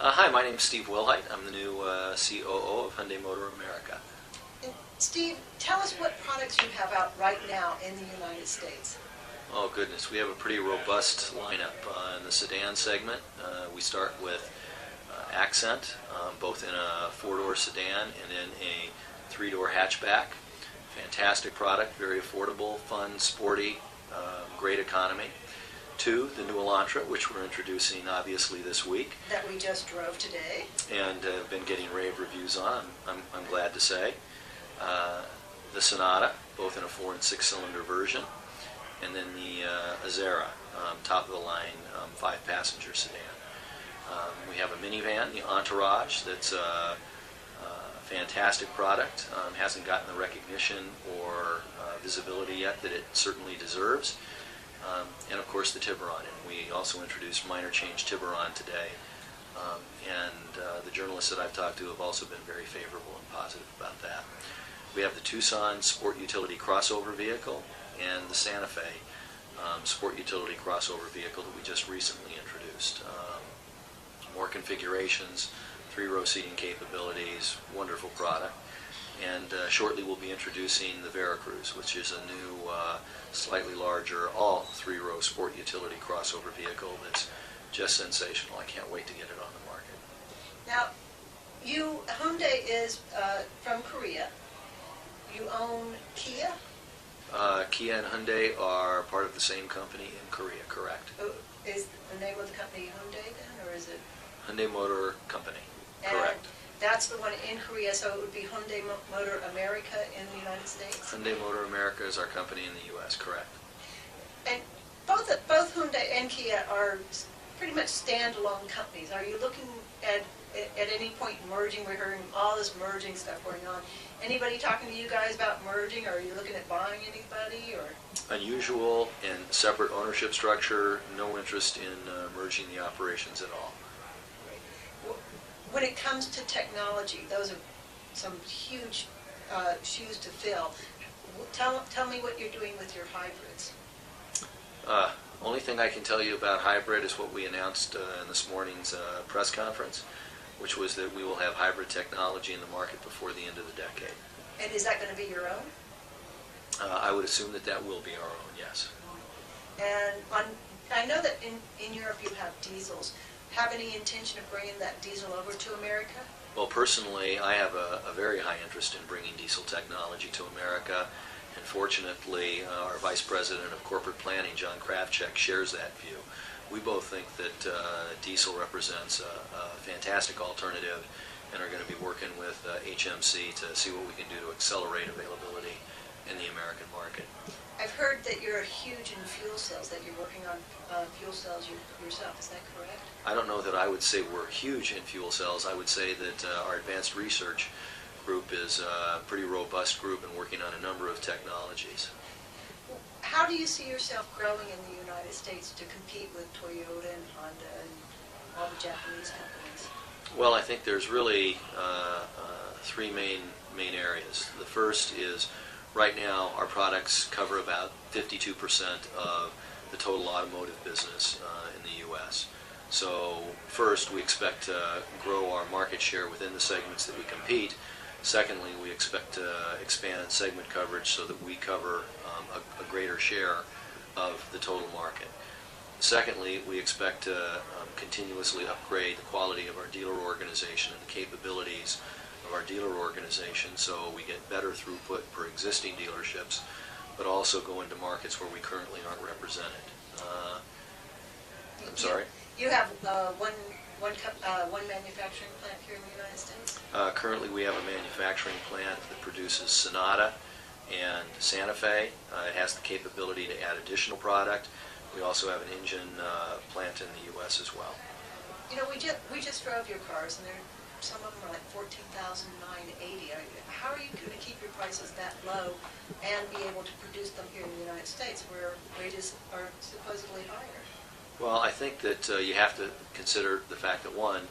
Hi, my name's Steve Wilhite. I'm the new COO of Hyundai Motor America. And Steve, tell us what products you have out right now in the United States. Oh goodness, we have a pretty robust lineup in the sedan segment. We start with Accent, both in a four-door sedan and in a three-door hatchback. Fantastic product, very affordable, fun, sporty, great economy. 2, the new Elantra, which we're introducing obviously this week. That we just drove today. And have been getting rave reviews on, I'm glad to say. The Sonata, both in a 4 and 6 cylinder version. And then the Azera, top of the line, 5-passenger sedan. We have a minivan, the Entourage, that's a fantastic product. Hasn't gotten the recognition or visibility yet that it certainly deserves. And of course the Tiburon. And we also introduced minor change Tiburon today. The journalists that I've talked to have also been very favorable and positive about that. We have the Tucson Sport Utility Crossover Vehicle and the Santa Fe Sport Utility Crossover Vehicle that we just recently introduced. More configurations, 3-row seating capabilities, wonderful product. And shortly we'll be introducing the Veracruz, which is a new, slightly larger, all 3-row sport utility crossover vehicle that's just sensational. I can't wait to get it on the market. Now, Hyundai is from Korea. You own Kia? Kia and Hyundai are part of the same company in Korea, correct? Is the name of the company Hyundai then, or is it? Hyundai Motor Company, And correct. that's the one in Korea, so it would be Hyundai Motor America in the United States? Hyundai Motor America is our company in the U.S., correct. And both Hyundai and Kia are pretty much standalone companies. Are you looking at any point merging? We're hearing all this merging stuff going on. Anybody talking to you guys about merging, or are you looking at buying anybody? Or Unusual and separate ownership structure, no interest in merging the operations at all. when it comes to technology, those are some huge shoes to fill. Tell me what you're doing with your hybrids. Only thing I can tell you about hybrid is what we announced in this morning's press conference, which was that we will have hybrid technology in the market before the end of the decade. And is that going to be your own? I would assume that that will be our own, yes. And I know that in Europe you have diesels. Have any intention of bringing that diesel over to America? Well, personally, I have a very high interest in bringing diesel technology to America. And fortunately, our Vice President of Corporate Planning, John Kravchuk, shares that view. We both think that diesel represents a fantastic alternative and are going to be working with HMC to see what we can do to accelerate availability in the American market. I've heard that you're huge in fuel cells, that you're working on fuel cells yourself. Is that correct? I don't know that I would say we're huge in fuel cells. I would say that our advanced research group is a pretty robust group and working on a number of technologies. How do you see yourself growing in the United States to compete with Toyota and Honda and all the Japanese companies? Well, I think there's really three main areas. The first is right now our products cover about 52% of the total automotive business in the U.S. So first, we expect to grow our market share within the segments that we compete. Secondly, we expect to expand segment coverage so that we cover a greater share of the total market. Secondly, we expect to continuously upgrade the quality of our dealer organization and the capabilities of our dealer organization so we get better throughput per existing dealerships, but also go into markets where we currently aren't represented. I'm sorry? You have one manufacturing plant here in the United States? Currently we have a manufacturing plant that produces Sonata and Santa Fe. It has the capability to add additional product. We also have an engine plant in the U.S. as well. You know, we just drove your cars, and some of them are like $14,980. How are you going to keep your prices that low and be able to produce them here in the United States where wages are supposedly higher? Well, I think that you have to consider the fact that, one,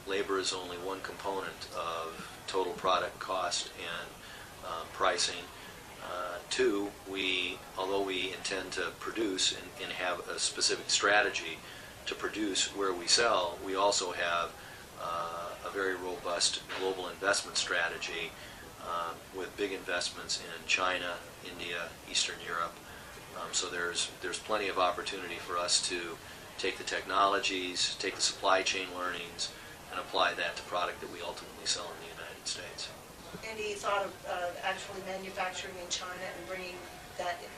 labor is only one component of total product cost and pricing. Two, although we intend to produce and have a specific strategy to produce where we sell, we also have a very robust global investment strategy with big investments in China, India, Eastern Europe. So there's plenty of opportunity for us to take the technologies, take the supply chain learnings, and apply that to product that we ultimately sell in the United States. Any thought of actually manufacturing in China and bringing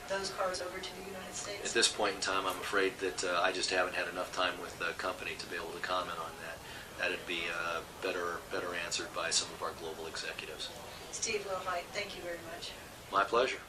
those cars over to the United States? At this point in time, I'm afraid that I just haven't had enough time with the company to be able to comment on that. That'd be better answered by some of our global executives. Steve Wilhite, thank you very much. My pleasure.